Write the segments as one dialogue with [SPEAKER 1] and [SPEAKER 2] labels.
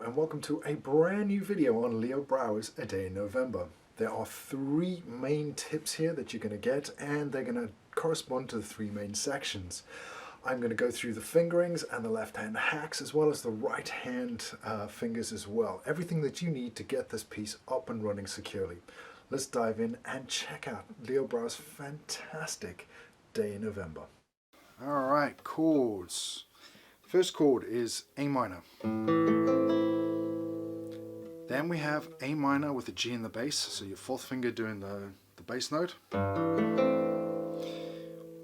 [SPEAKER 1] and welcome to a brand new video on Leo Brouwer's A Day in November. There are three main tips here that you're going to get, and they're going to correspond to the three main sections. I'm going to go through the fingerings and the left hand hacks as well as the right hand fingers as well. Everything that you need to get this piece up and running securely. Let's dive in and check out Leo Brouwer's fantastic Day in November.
[SPEAKER 2] Alright, chords. First chord is A minor. Then we have A minor with a G in the bass, so your fourth finger doing the bass note.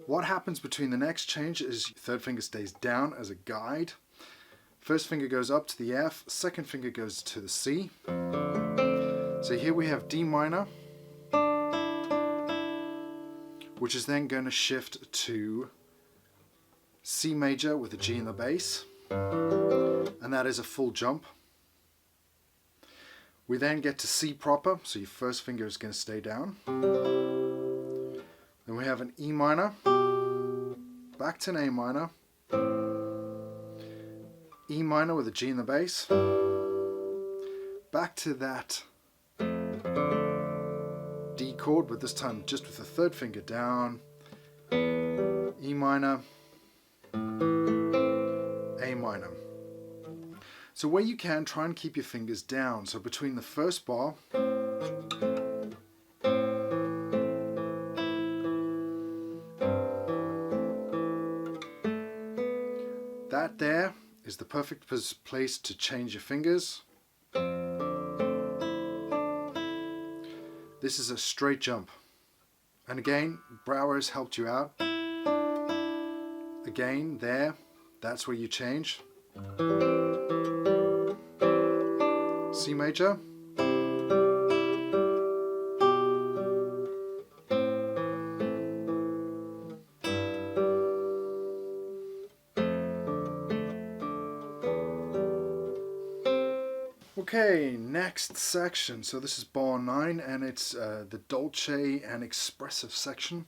[SPEAKER 2] What happens between the next change is your third finger stays down as a guide. First finger goes up to the F, second finger goes to the C. So here we have D minor, which is then going to shift to C major with a G in the bass, and that is a full jump. We then get to C proper, so your first finger is going to stay down. Then we have an E minor, back to an A minor, E minor with a G in the bass, back to that D chord, but this time just with the third finger down, E minor, A minor. So where you can, try and keep your fingers down. So between the first bar that there is the perfect place to change your fingers. This is a straight jump. And again, Brouwer has helped you out. Again, there, that's where you change. C major. Okay, next section. So this is bar 9 and it's the dolce and expressive section.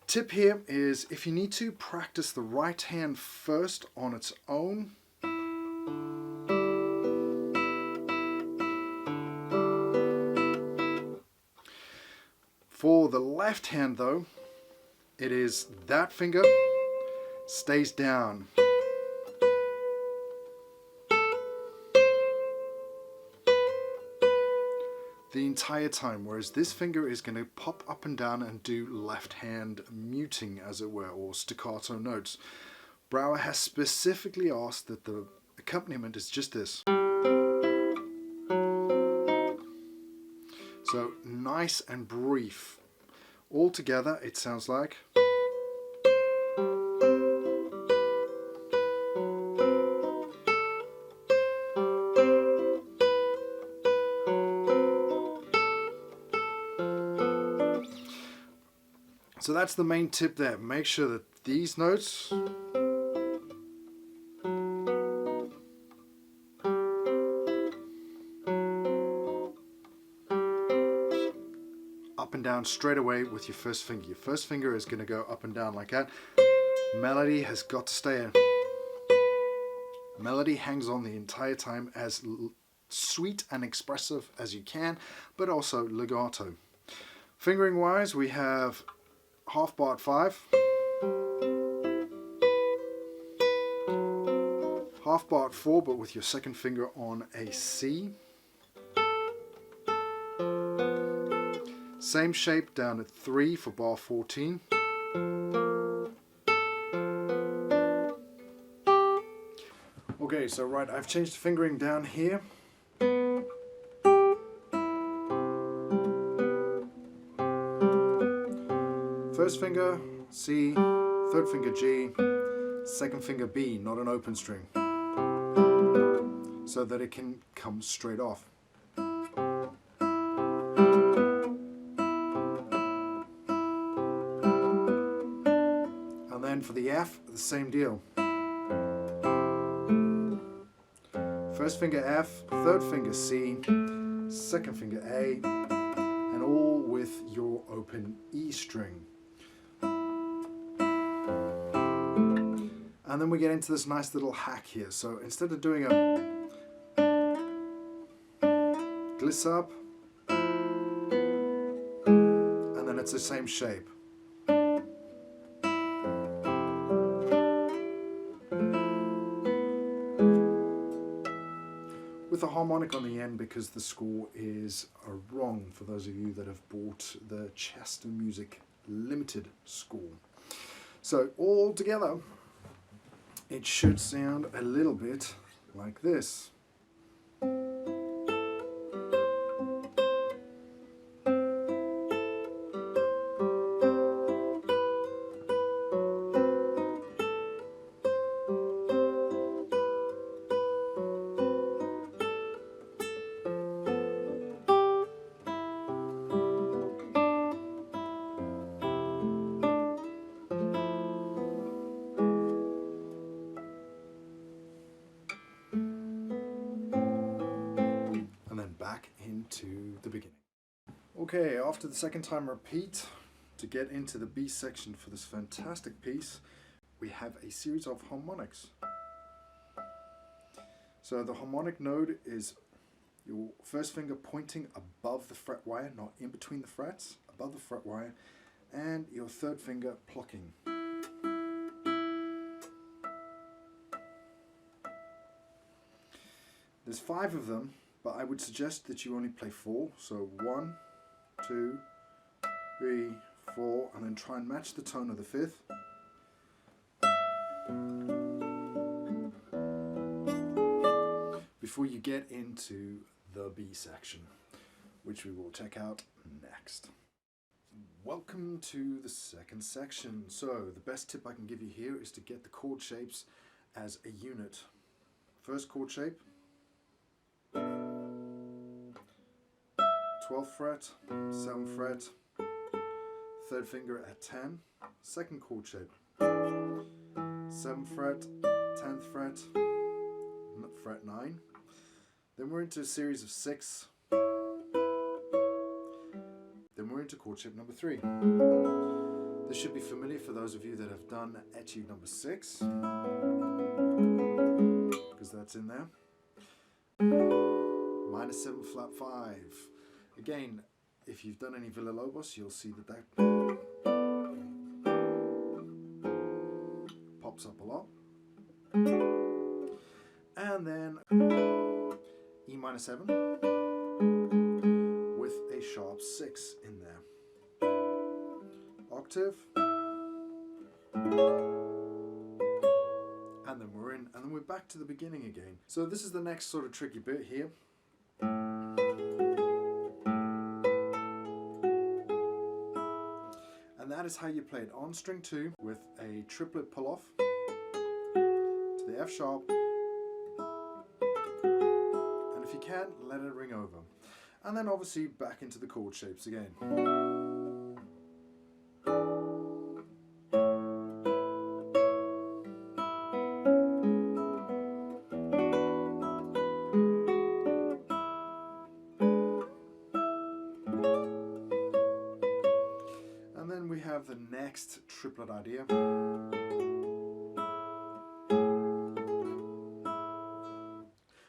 [SPEAKER 2] Tip here is if you need to, practice the right hand first on its own. For the left hand though, it is that finger stays down. The entire time, whereas this finger is going to pop up and down and do left hand muting, as it were, or staccato notes. Brouwer has specifically asked that the accompaniment is just this. So nice and brief. All together it sounds like. So that's the main tip there. Make sure that these notes up and down straight away with your first finger. Your first finger is going to go up and down like that. Melody has got to stay in. Melody hangs on the entire time, as sweet and expressive as you can, but also legato. Fingering wise, we have half bar at 5, half bar at 4, but with your second finger on a C. Same shape down at 3 for bar 14. Okay, so right, I've changed the fingering down here. First finger C, third finger G, second finger B, not an open string, so that it can come straight off. And then for the F, the same deal. First finger F, third finger C, second finger A, and all with your open E string. And then we get into this nice little hack here. So instead of doing a gliss up, and then it's the same shape. With a harmonic on the end, because the score is wrong for those of you that have bought the Chester Music Limited score. So all together it should sound a little bit like this. Back into the beginning. Okay, after the second time repeat, to get into the B section for this fantastic piece, we have a series of harmonics. So the harmonic node is your first finger pointing above the fret wire, not in between the frets, above the fret wire, and your third finger plucking. There's 5 of them, but I would suggest that you only play 4. So 1, 2, 3, 4, and then try and match the tone of the 5th. Before you get into the B section, which we will check out next. Welcome to the second section. So the best tip I can give you here is to get the chord shapes as a unit. First chord shape, 12th fret, 7th fret, third finger at 10, second chord shape, 7th fret, 10th fret, fret 9, then we're into a series of 6, then we're into chord shape number 3. This should be familiar for those of you that have done etude number 6, because that's in there. Minor 7 flat 5. Again, if you've done any Villa-Lobos, you'll see that pops up a lot. And then E minor 7 with a sharp 6 in there. Octave. And then we're in, and then we're back to the beginning again. So this is the next sort of tricky bit here. And that is how you play it on string 2 with a triplet pull off to the F sharp, and if you can, let it ring over, and then obviously back into the chord shapes again. We have the next triplet idea.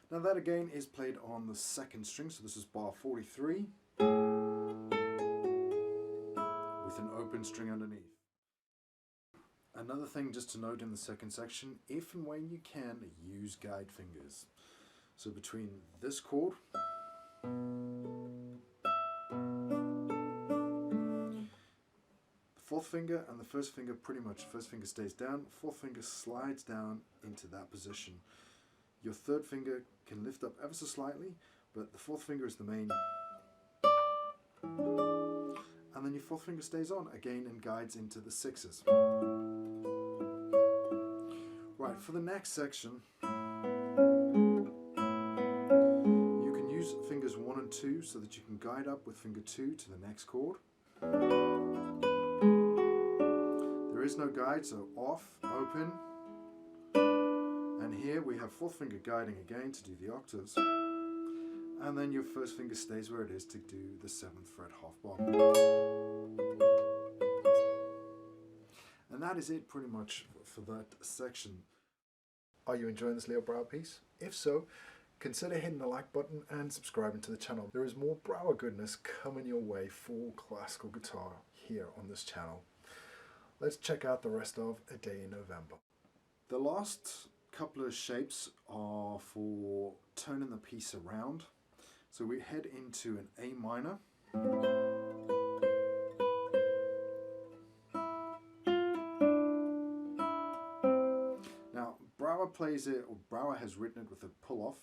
[SPEAKER 2] Now that again is played on the second string, so this is bar 43 with an open string underneath. Another thing just to note in the second section, if and when you can, use guide fingers. So between this chord fourth finger and the first finger, pretty much first finger stays down, fourth finger slides down into that position. Your third finger can lift up ever so slightly, but the fourth finger is the main. And then your fourth finger stays on again and guides into the 6s. Right, for the next section, you can use fingers 1 and 2 so that you can guide up with finger 2 to the next chord. There is no guide, so off, open, and here we have fourth finger guiding again to do the octaves, and then your first finger stays where it is to do the 7th fret half bar. And that is it pretty much for that section.
[SPEAKER 1] Are you enjoying this Leo Brouwer piece? If so, Consider hitting the like button and subscribing to the channel. There is more Brouwer goodness coming your way for classical guitar here on this channel. Let's check out the rest of A Day in November.
[SPEAKER 2] The last couple of shapes are for turning the piece around. So we head into an A minor. Now Brouwer plays it, or Brouwer has written it with a pull off,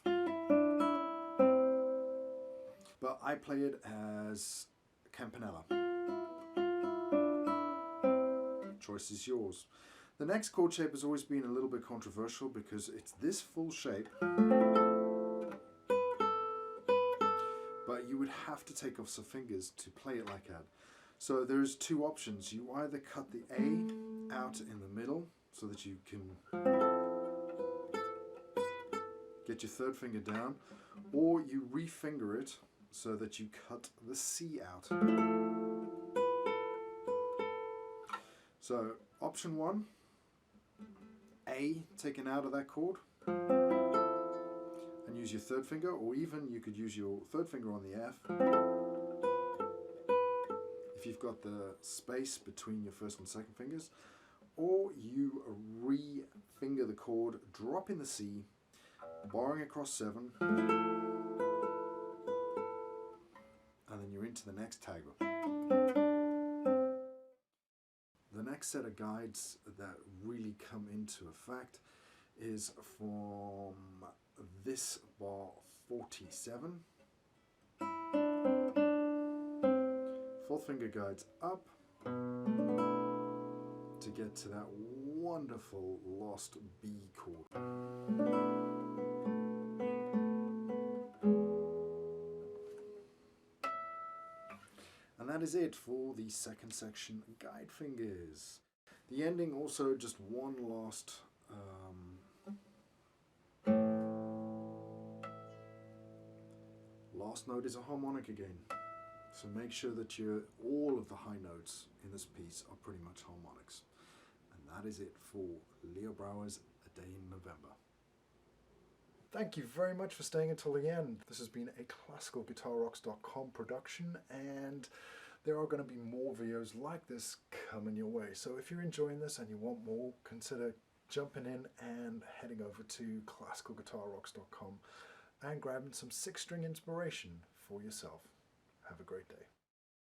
[SPEAKER 2] but I play it as Campanella. Choice is yours. The next chord shape has always been a little bit controversial because it's this full shape, but you would have to take off some fingers to play it like that. So there's two options. You either cut the A out in the middle so that you can get your third finger down, or you refinger it so that you cut the C out. So option one, A taken out of that chord, and use your third finger, or even you could use your third finger on the F if you've got the space between your first and second fingers, or you re-finger the chord, drop in the C, barring across 7, and then you're into the next tagger. The next set of guides that really come into effect is from this bar 47. Fourth finger guides up to get to that wonderful lost B chord. And that is it for the second section guide fingers. The ending also just one last last note is a harmonic again. So make sure that all of the high notes in this piece are pretty much harmonics. And that is it for Leo Brouwer's A Day in November.
[SPEAKER 1] Thank you very much for staying until the end. This has been a classicalguitarrocks.com production, and there are going to be more videos like this coming your way. So if you're enjoying this and you want more, consider jumping in and heading over to classicalguitarrocks.com and grabbing some 6-string inspiration for yourself. Have a great day.